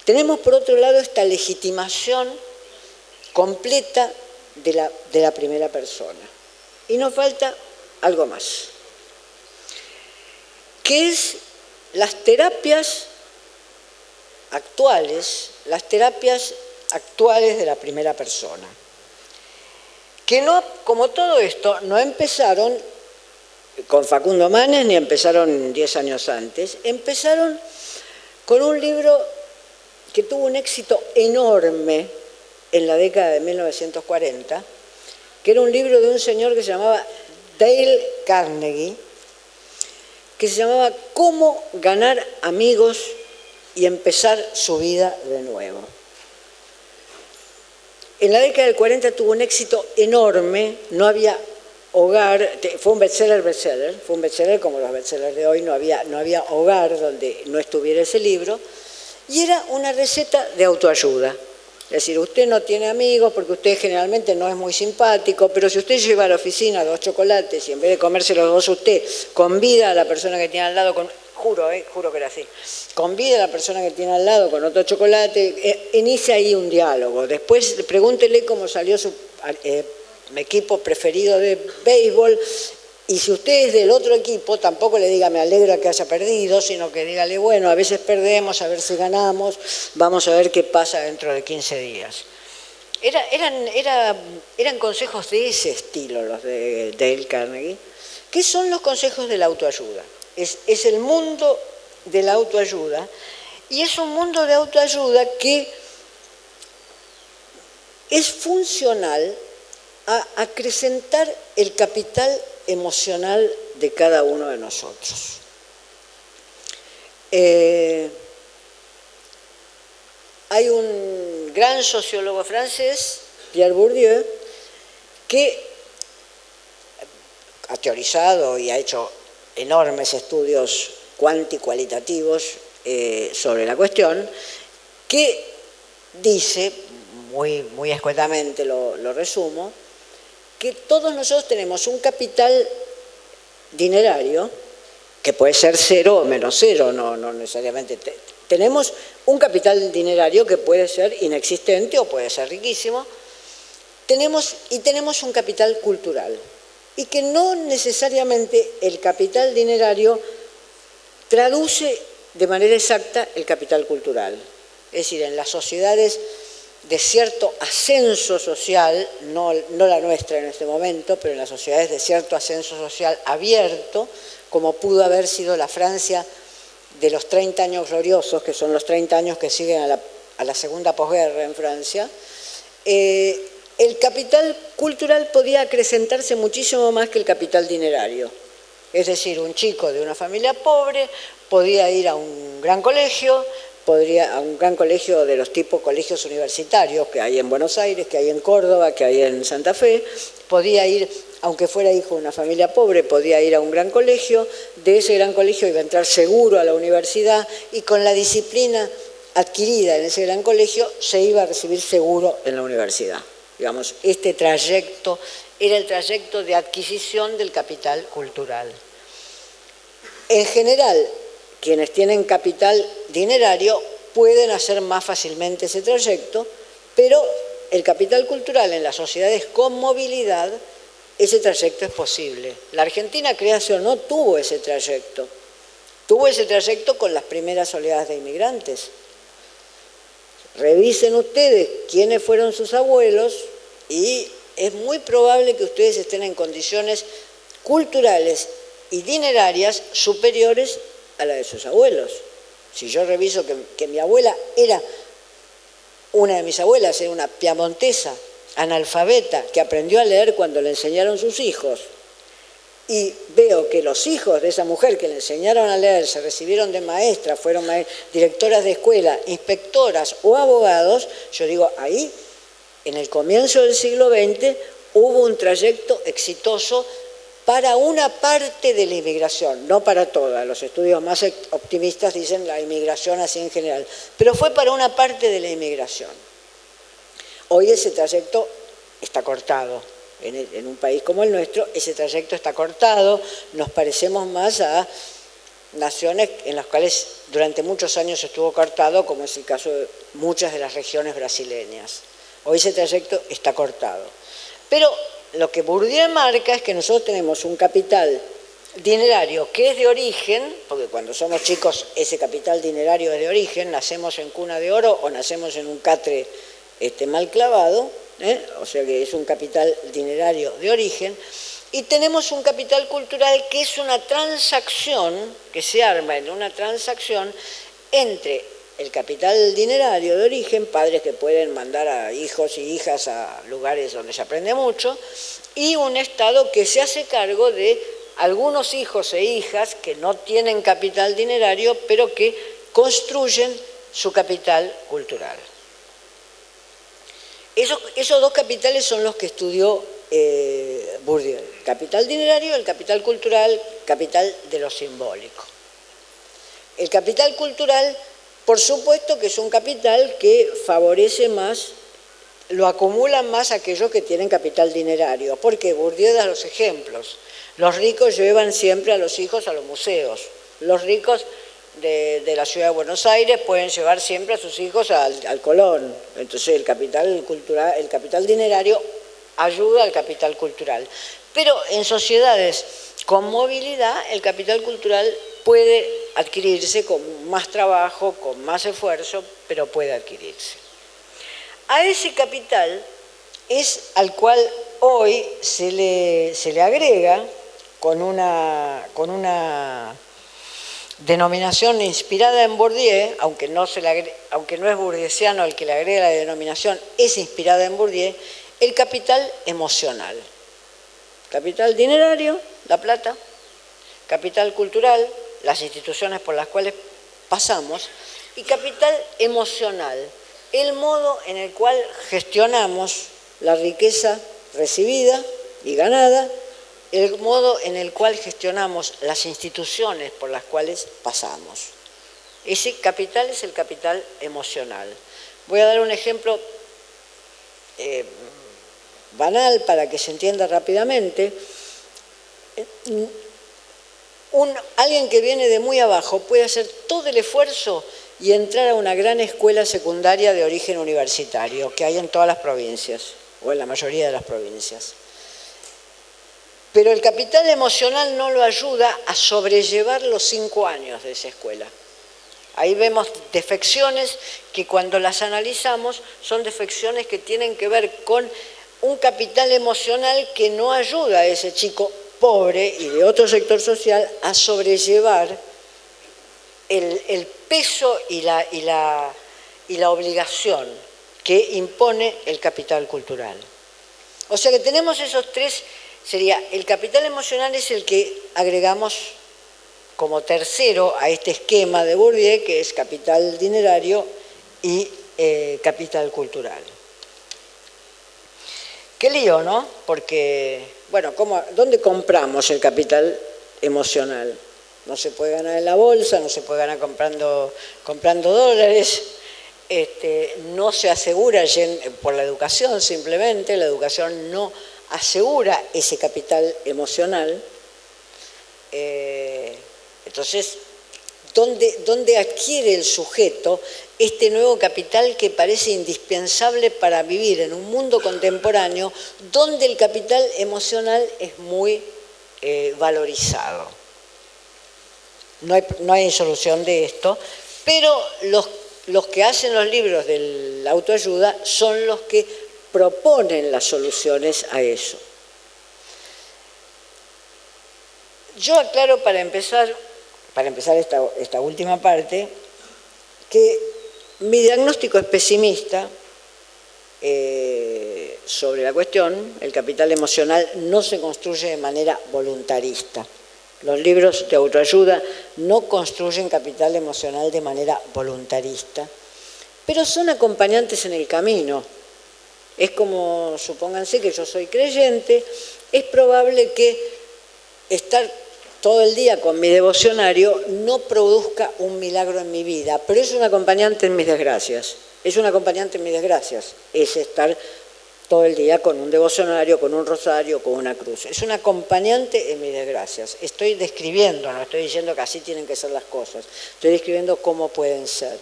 Tenemos por otro lado esta legitimación completa de la primera persona. Y nos falta algo más, que es las terapias actuales de la primera persona. Que no, como todo esto, no empezaron con Facundo Manes ni empezaron 10 años antes, empezaron con un libro que tuvo un éxito enorme en la década de 1940, que era un libro de un señor que se llamaba Dale Carnegie, que se llamaba Cómo ganar amigos y empezar su vida de nuevo. En la década del 40 tuvo un éxito enorme, no había hogar, fue un bestseller como los bestsellers de hoy, no había hogar donde no estuviera ese libro, y era una receta de autoayuda. Es decir, usted no tiene amigos porque usted generalmente no es muy simpático, pero si usted lleva a la oficina 2 chocolates y en vez de comerse los 2 usted convida a la persona que tiene al lado, juro que era así, convida a la persona que tiene al lado con otro chocolate, inicia ahí un diálogo. Después pregúntele cómo salió su equipo preferido de béisbol, y si usted es del otro equipo, tampoco le diga me alegra que haya perdido, sino que dígale, bueno, a veces perdemos, a ver si ganamos, vamos a ver qué pasa dentro de 15 días. Eran consejos de ese estilo los de Dale Carnegie. ¿Qué son los consejos de la autoayuda? Es el mundo de la autoayuda, y es un mundo de autoayuda que es funcional a acrecentar el capital emocional de cada uno de nosotros. Hay un gran sociólogo francés, Pierre Bourdieu, que ha teorizado y ha hecho enormes estudios cuantitativos sobre la cuestión, que dice, muy escuetamente lo resumo, que todos nosotros tenemos un capital dinerario, que puede ser 0 o menos 0, no necesariamente. Tenemos un capital dinerario que puede ser inexistente o puede ser riquísimo. Tenemos un capital cultural, y que no necesariamente el capital dinerario traduce de manera exacta el capital cultural. Es decir, en las sociedades de cierto ascenso social, no la nuestra en este momento, pero en las sociedades de cierto ascenso social abierto, como pudo haber sido la Francia de los 30 años gloriosos, que son los 30 años que siguen a la segunda posguerra en Francia, el capital cultural podía acrecentarse muchísimo más que el capital dinerario. Es decir, un chico de una familia pobre podía ir a un gran colegio, a un gran colegio de los tipos colegios universitarios que hay en Buenos Aires, que hay en Córdoba, que hay en Santa Fe, podía ir, aunque fuera hijo de una familia pobre, podía ir a un gran colegio, de ese gran colegio iba a entrar seguro a la universidad, y con la disciplina adquirida en ese gran colegio se iba a recibir seguro en la universidad. Digamos, este trayecto era el trayecto de adquisición del capital cultural. En general, quienes tienen capital dinerario pueden hacer más fácilmente ese trayecto, pero el capital cultural en las sociedades con movilidad, ese trayecto es posible. La Argentina, créase o no, tuvo ese trayecto. Tuvo ese trayecto con las primeras oleadas de inmigrantes. Revisen ustedes quiénes fueron sus abuelos y es muy probable que ustedes estén en condiciones culturales y dinerarias superiores a la de sus abuelos. Si yo reviso que mi abuela una de mis abuelas era una piamontesa, analfabeta, que aprendió a leer cuando le enseñaron sus hijos, y veo que los hijos de esa mujer que le enseñaron a leer, se recibieron de maestras, fueron directoras de escuela, inspectoras o abogados, yo digo, ahí, en el comienzo del siglo XX, hubo un trayecto exitoso para una parte de la inmigración, no para toda. Los estudios más optimistas dicen la inmigración así en general, pero fue para una parte de la inmigración. Hoy ese trayecto está cortado. En un país como el nuestro, ese trayecto está cortado, nos parecemos más a naciones en las cuales durante muchos años estuvo cortado, como es el caso de muchas de las regiones brasileñas. Hoy ese trayecto está cortado. Pero lo que Bourdieu marca es que nosotros tenemos un capital dinerario que es de origen, porque cuando somos chicos ese capital dinerario es de origen, nacemos en cuna de oro o nacemos en un catre mal clavado, o sea que es un capital dinerario de origen, y tenemos un capital cultural que es una transacción, que se arma en una transacción entre el capital dinerario de origen, padres que pueden mandar a hijos y hijas a lugares donde se aprende mucho, y un Estado que se hace cargo de algunos hijos e hijas que no tienen capital dinerario, pero que construyen su capital cultural. Esos dos capitales son los que estudió Bourdieu. El capital dinerario, el capital cultural, capital de lo simbólico. El capital cultural, por supuesto que es un capital que favorece más, lo acumulan más aquellos que tienen capital dinerario, porque Bourdieu da los ejemplos. Los ricos llevan siempre a los hijos a los museos. Los ricos de la ciudad de Buenos Aires pueden llevar siempre a sus hijos al Colón. Entonces el capital cultural, el capital dinerario ayuda al capital cultural. Pero en sociedades con movilidad, el capital cultural puede adquirirse con más trabajo, con más esfuerzo, pero puede adquirirse. A ese capital es al cual hoy se le agrega con una denominación inspirada en Bourdieu, aunque no es bourdieusiano el que le agrega la denominación, es inspirada en Bourdieu, el capital emocional. Capital dinerario, la plata, capital cultural, las instituciones por las cuales pasamos, y capital emocional, el modo en el cual gestionamos la riqueza recibida y ganada, el modo en el cual gestionamos las instituciones por las cuales pasamos. Ese capital es el capital emocional. Voy a dar un ejemplo banal para que se entienda rápidamente. Alguien que viene de muy abajo puede hacer todo el esfuerzo y entrar a una gran escuela secundaria de origen universitario que hay en todas las provincias, o en la mayoría de las provincias. Pero el capital emocional no lo ayuda a sobrellevar los 5 años de esa escuela. Ahí vemos defecciones que cuando las analizamos son defecciones que tienen que ver con un capital emocional que no ayuda a ese chico pobre y de otro sector social a sobrellevar el peso y la obligación que impone el capital cultural. O sea que tenemos esos tres. Sería, el capital emocional es el que agregamos como tercero a este esquema de Bourdieu, que es capital dinerario y capital cultural. Qué lío, ¿no? Porque, bueno, ¿dónde compramos el capital emocional? No se puede ganar en la bolsa, no se puede ganar comprando dólares, no se asegura por la educación simplemente, la educación no asegura ese capital emocional. Entonces, ¿dónde adquiere el sujeto este nuevo capital que parece indispensable para vivir en un mundo contemporáneo donde el capital emocional es muy valorizado? No hay solución de esto, pero los que hacen los libros de la autoayuda son los que proponen las soluciones a eso. Yo aclaro para empezar esta última parte, que mi diagnóstico es pesimista, sobre la cuestión, el capital emocional no se construye de manera voluntarista. Los libros de autoayuda no construyen capital emocional de manera voluntarista, pero son acompañantes en el camino. Es como, supónganse que yo soy creyente, es probable que estar todo el día con mi devocionario no produzca un milagro en mi vida, pero es un acompañante en mis desgracias. Es un acompañante en mis desgracias, es estar todo el día con un devocionario, con un rosario, con una cruz. Es un acompañante en mis desgracias. Estoy describiendo, no estoy diciendo que así tienen que ser las cosas, estoy describiendo cómo pueden ser.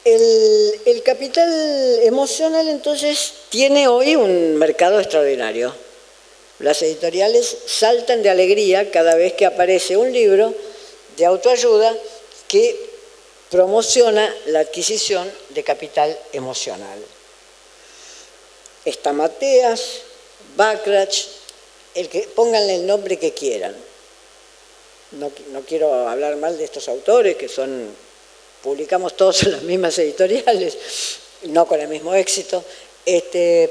El capital emocional, entonces, tiene hoy un mercado extraordinario. Las editoriales saltan de alegría cada vez que aparece un libro de autoayuda que promociona la adquisición de capital emocional. Está Mateas, Bachrach, pónganle el nombre que quieran. No quiero hablar mal de estos autores, que publicamos todos en las mismas editoriales, no con el mismo éxito,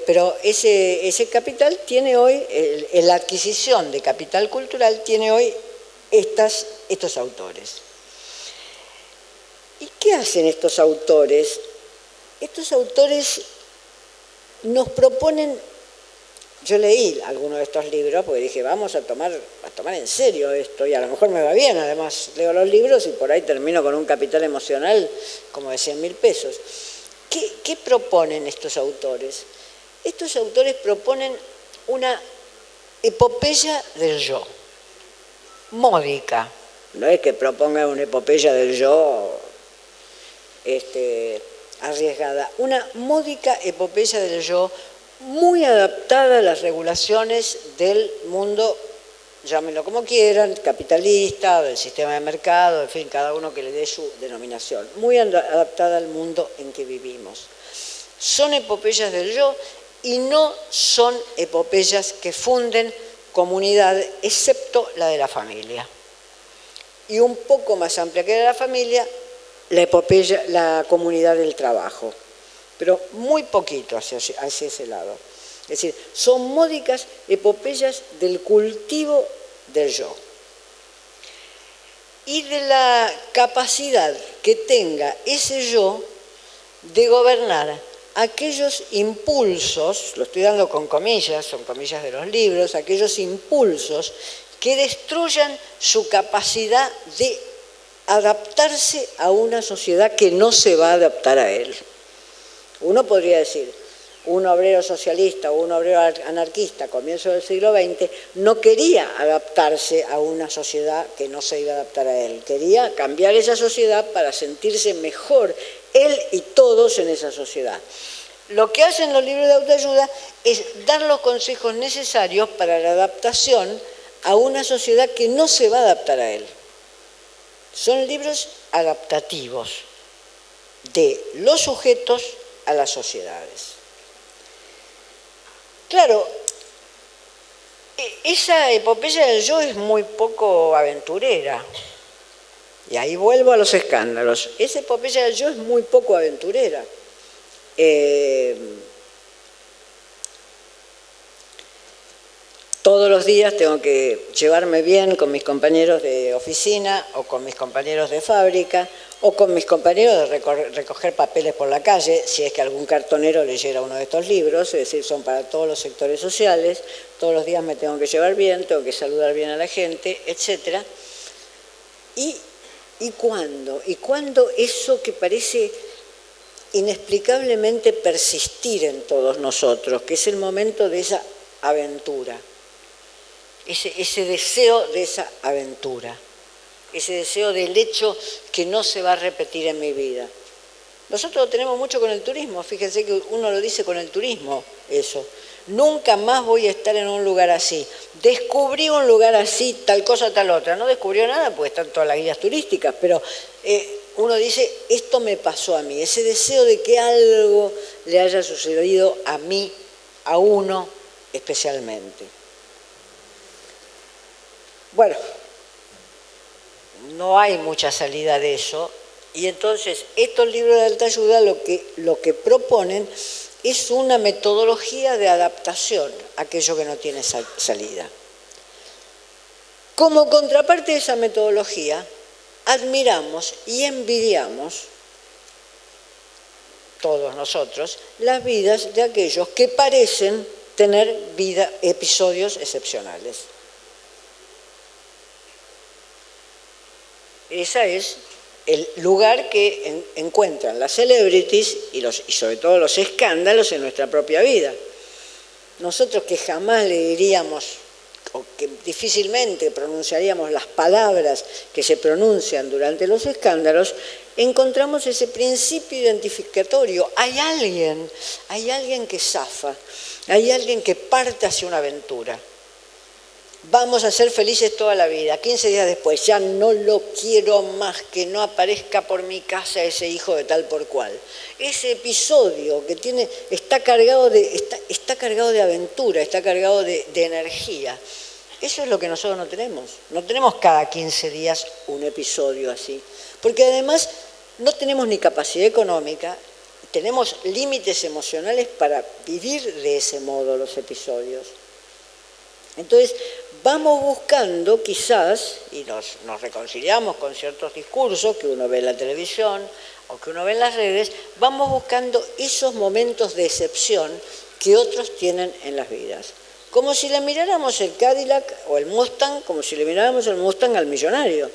pero ese capital tiene hoy, la adquisición de capital cultural tiene hoy estos autores. ¿Y qué hacen estos autores? Estos autores nos proponen, yo leí algunos de estos libros porque dije, vamos a tomar en serio esto, y a lo mejor me va bien, además leo los libros y por ahí termino con un capital emocional como de 100.000 pesos. ¿Qué proponen estos autores? Estos autores proponen una epopeya del yo, módica. No es que propongan una epopeya del yo arriesgada, una módica epopeya del yo muy adaptada a las regulaciones del mundo, llámenlo como quieran, capitalista, del sistema de mercado, en fin, cada uno que le dé su denominación, muy adaptada al mundo en que vivimos. Son epopeyas del yo y no son epopeyas que funden comunidad, excepto la de la familia. Y un poco más amplia que la familia, la comunidad del trabajo, pero muy poquito hacia ese lado. Es decir, son módicas epopeyas del cultivo del yo y de la capacidad que tenga ese yo de gobernar aquellos impulsos, lo estoy dando con comillas, son comillas de los libros, aquellos impulsos que destruyan su capacidad de adaptarse a una sociedad que no se va a adaptar a él. Uno podría decir, un obrero socialista o un obrero anarquista a comienzos del siglo XX no quería adaptarse a una sociedad que no se iba a adaptar a él, quería cambiar esa sociedad para sentirse mejor él y todos en esa sociedad. Lo que hacen los libros de autoayuda es dar los consejos necesarios para la adaptación a una sociedad que no se va a adaptar a él. Son libros adaptativos de los sujetos a las sociedades. Claro, esa epopeya del yo es muy poco aventurera. Y ahí vuelvo a los escándalos. Esa epopeya del yo es muy poco aventurera. Todos los días tengo que llevarme bien con mis compañeros de oficina o con mis compañeros de fábrica o con mis compañeros de recoger papeles por la calle, si es que algún cartonero leyera uno de estos libros, es decir, son para todos los sectores sociales. Todos los días me tengo que llevar bien, tengo que saludar bien a la gente, etc. ¿Y cuándo? ¿Y cuándo eso que parece inexplicablemente persistir en todos nosotros, que es el momento de esa aventura? Ese deseo de esa aventura, ese deseo del hecho que no se va a repetir en mi vida. Nosotros lo tenemos mucho con el turismo, fíjense que uno lo dice con el turismo, eso. Nunca más voy a estar en un lugar así. Descubrí un lugar así, tal cosa, tal otra. No descubrió nada porque están todas las guías turísticas, pero uno dice, esto me pasó a mí. Ese deseo de que algo le haya sucedido a mí, a uno especialmente. Bueno, no hay mucha salida de eso Y entonces, estos libros de alta ayuda lo que proponen es una metodología de adaptación a aquello que no tiene salida. Como contraparte de esa metodología, admiramos y envidiamos, todos nosotros, las vidas de aquellos que parecen tener episodios excepcionales. Ese es el lugar que encuentran las celebrities y sobre todo los escándalos en nuestra propia vida. Nosotros que jamás le diríamos o que difícilmente pronunciaríamos las palabras que se pronuncian durante los escándalos, encontramos ese principio identificatorio. Hay alguien que zafa, hay alguien que parte hacia una aventura. Vamos a ser felices toda la vida. 15 días después, ya no lo quiero más, que no aparezca por mi casa ese hijo de tal por cual. Ese episodio que está cargado de aventura, está cargado de energía. Eso es lo que nosotros no tenemos. No tenemos cada 15 días un episodio así. Porque además no tenemos ni capacidad económica, tenemos límites emocionales para vivir de ese modo los episodios. Entonces, vamos buscando quizás, y nos reconciliamos con ciertos discursos que uno ve en la televisión o que uno ve en las redes, vamos buscando esos momentos de excepción que otros tienen en las vidas. Como si le miráramos el Cadillac o el Mustang, como si le miráramos el Mustang al millonario.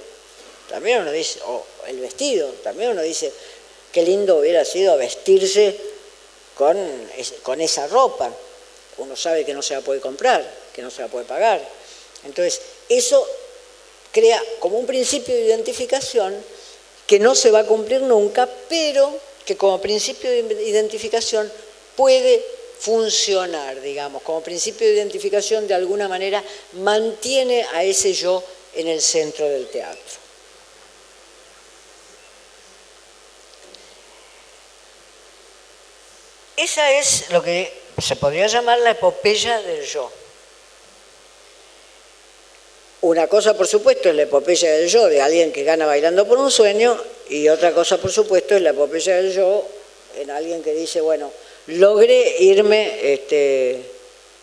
También uno dice, o el vestido, también uno dice, qué lindo hubiera sido vestirse con esa ropa. Uno sabe que no se la puede comprar, que no se la puede pagar. Entonces, eso crea como un principio de identificación que no se va a cumplir nunca, pero que como principio de identificación puede funcionar, digamos, como principio de identificación de alguna manera mantiene a ese yo en el centro del teatro. Esa es lo que se podría llamar la epopeya del yo. Una cosa, por supuesto, es la epopeya del yo de alguien que gana bailando por un sueño, y otra cosa, por supuesto, es la epopeya del yo en alguien que dice, bueno, logré irme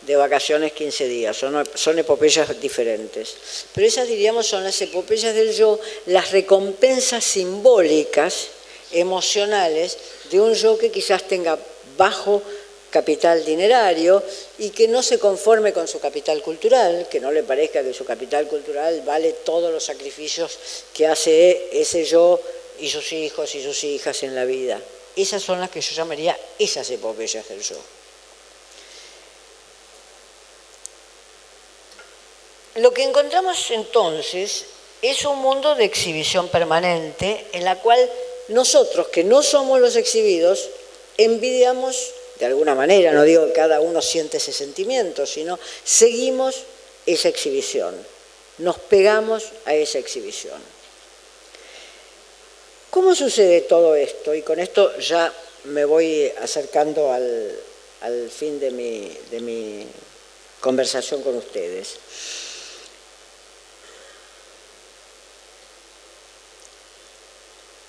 de vacaciones 15 días. Son epopeyas diferentes. Pero esas, diríamos, son las epopeyas del yo, las recompensas simbólicas, emocionales, de un yo que quizás tenga bajo capital dinerario y que no se conforme con su capital cultural, que no le parezca que su capital cultural vale todos los sacrificios que hace ese yo y sus hijos y sus hijas en la vida. Esas son las que yo llamaría esas epopeyas del yo. Lo que encontramos entonces es un mundo de exhibición permanente en la cual nosotros, que no somos los exhibidos, envidiamos de alguna manera, no digo que cada uno siente ese sentimiento, sino seguimos esa exhibición, nos pegamos a esa exhibición. ¿Cómo sucede todo esto? Y con esto ya me voy acercando al fin de mi conversación con ustedes.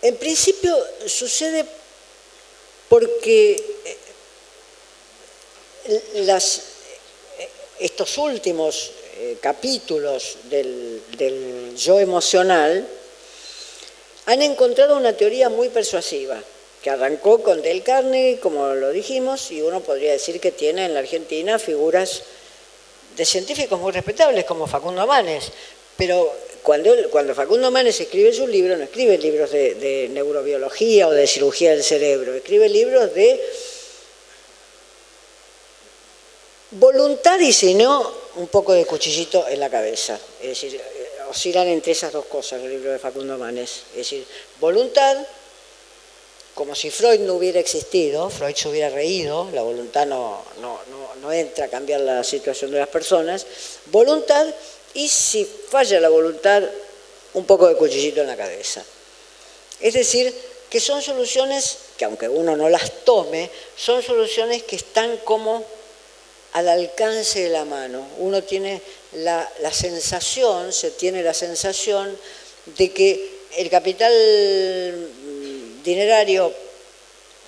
En principio sucede porque estos últimos capítulos del yo emocional han encontrado una teoría muy persuasiva, que arrancó con Dale Carnegie, como lo dijimos, y uno podría decir que tiene en la Argentina figuras de científicos muy respetables, como Facundo Manes, pero cuando Facundo Manes escribe sus libros, no escribe libros de neurobiología o de cirugía del cerebro, escribe libros de voluntad y, si no, un poco de cuchillito en la cabeza. Es decir, oscilan entre esas dos cosas los libros de Facundo Manes. Es decir, voluntad, como si Freud no hubiera existido, Freud se hubiera reído, la voluntad no entra a cambiar la situación de las personas, voluntad, y si falla la voluntad, un poco de cuchillito en la cabeza. Es decir, que son soluciones que, aunque uno no las tome, son soluciones que están como al alcance de la mano. Uno tiene la sensación de que el capital dinerario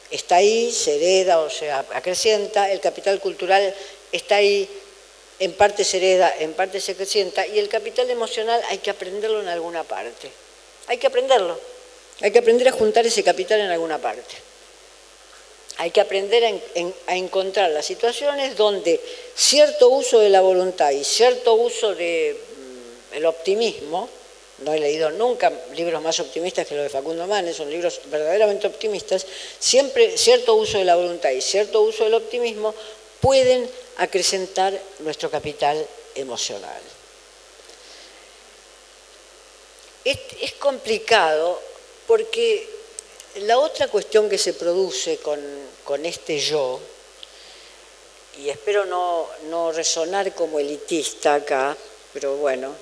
está ahí, se hereda o se acrecienta, el capital cultural está ahí, en parte se hereda, en parte se acrecienta, y el capital emocional hay que aprenderlo en alguna parte. Hay que aprenderlo. Hay que aprender a juntar ese capital en alguna parte. Hay que aprender a encontrar las situaciones donde cierto uso de la voluntad y cierto uso del optimismo, no he leído nunca libros más optimistas que los de Facundo Manes, son libros verdaderamente optimistas, siempre cierto uso de la voluntad y cierto uso del optimismo pueden acrecentar nuestro capital emocional. Es complicado porque la otra cuestión que se produce con este yo, y espero no resonar como elitista acá, pero bueno,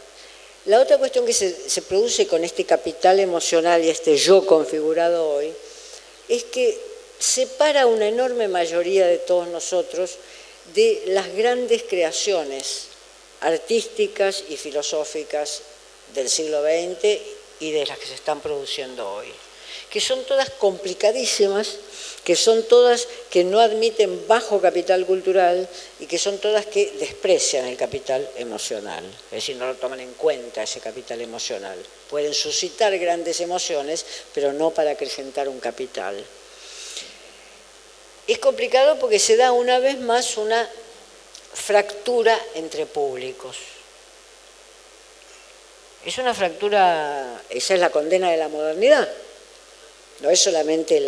la otra cuestión que se produce con este capital emocional y este yo configurado hoy, es que separa una enorme mayoría de todos nosotros de las grandes creaciones artísticas y filosóficas del siglo XX y de las que se están produciendo hoy, que son todas complicadísimas, que son todas que no admiten bajo capital cultural y que son todas que desprecian el capital emocional, es decir, no lo toman en cuenta ese capital emocional. Pueden suscitar grandes emociones, pero no para acrecentar un capital. Es complicado porque se da una vez más una fractura entre públicos. Es una fractura, esa es la condena de la modernidad. No es solamente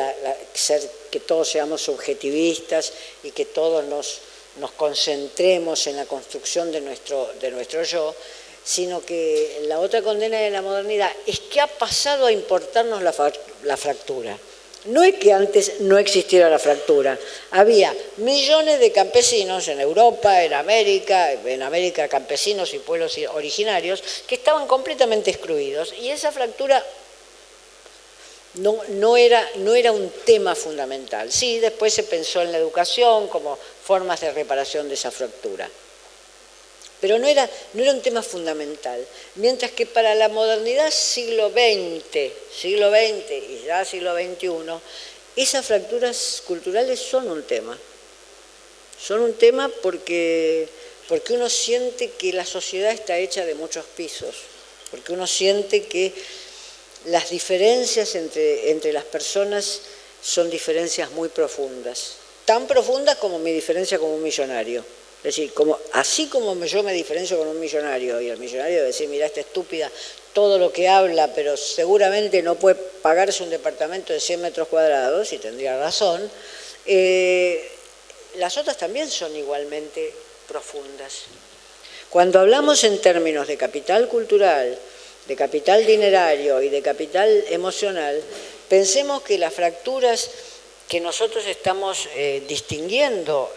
que todos seamos subjetivistas y que todos nos concentremos en la construcción de nuestro yo, sino que la otra condena de la modernidad es que ha pasado a importarnos la fractura. No es que antes no existiera la fractura, había millones de campesinos en Europa, en América campesinos y pueblos originarios que estaban completamente excluidos y esa fractura no era un tema fundamental. Sí, después se pensó en la educación como formas de reparación de esa fractura. Pero no era un tema fundamental. Mientras que para la modernidad siglo XX y ya siglo XXI, esas fracturas culturales son un tema. Son un tema porque uno siente que la sociedad está hecha de muchos pisos, porque uno siente que las diferencias entre las personas son diferencias muy profundas, tan profundas como mi diferencia con un millonario. Es decir, así como yo me diferencio con un millonario y el millonario decir, mira, esta estúpida, todo lo que habla, pero seguramente no puede pagarse un departamento de 100 metros cuadrados, y tendría razón, las otras también son igualmente profundas. Cuando hablamos en términos de capital cultural, de capital dinerario y de capital emocional, pensemos que las fracturas que nosotros estamos distinguiendo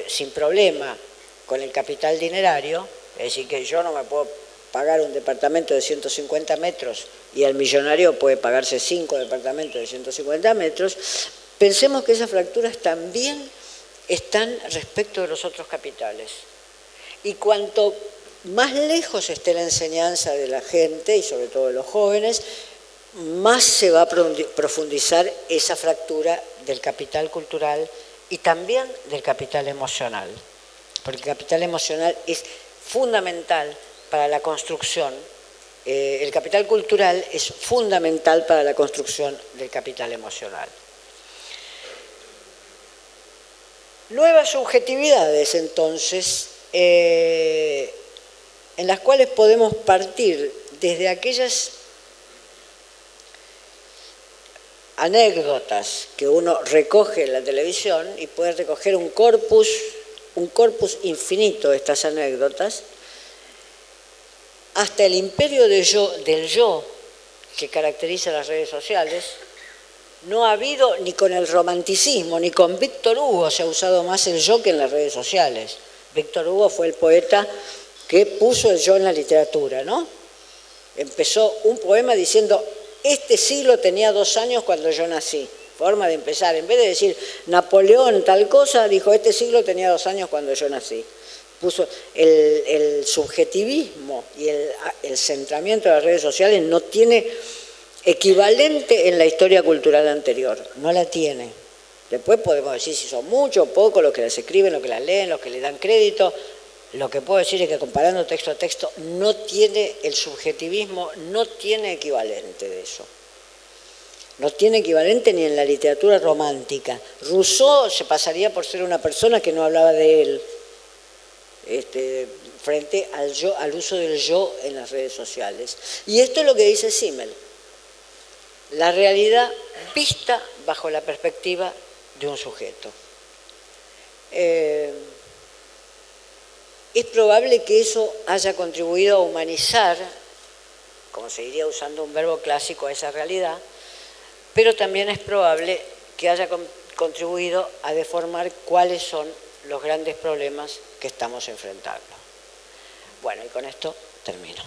sin problema con el capital dinerario, es decir, que yo no me puedo pagar un departamento de 150 metros y el millonario puede pagarse 5 departamentos de 150 metros, pensemos que esas fracturas también están respecto de los otros capitales. Y cuanto más lejos esté la enseñanza de la gente, y sobre todo de los jóvenes, más se va a profundizar esa fractura del capital cultural y también del capital emocional. Porque el capital emocional es fundamental para la construcción. El capital cultural es fundamental para la construcción del capital emocional. Nuevas subjetividades, entonces, en las cuales podemos partir desde aquellas anécdotas que uno recoge en la televisión y puede recoger un corpus infinito de estas anécdotas, hasta el imperio del yo que caracteriza las redes sociales. No ha habido ni con el romanticismo ni con Víctor Hugo se ha usado más el yo que en las redes sociales. Víctor Hugo fue el poeta que puso el yo en la literatura, ¿no? Empezó un poema diciendo: este siglo tenía 2 años cuando yo nací. Forma de empezar. En vez de decir Napoleón tal cosa, dijo: este siglo tenía 2 años cuando yo nací. Puso el subjetivismo y el centramiento de las redes sociales no tiene equivalente en la historia cultural anterior. No la tiene. Después podemos decir si son muchos o pocos los que las escriben, los que las leen, los que le dan crédito. Lo que puedo decir es que comparando texto a texto no tiene el subjetivismo, no tiene equivalente de eso. No tiene equivalente ni en la literatura romántica. Rousseau se pasaría por ser una persona que no hablaba de él, frente al uso del yo en las redes sociales. Y esto es lo que dice Simmel. La realidad vista bajo la perspectiva de un sujeto. Es probable que eso haya contribuido a humanizar, como se diría usando un verbo clásico, a esa realidad, pero también es probable que haya contribuido a deformar cuáles son los grandes problemas que estamos enfrentando. Bueno, y con esto termino.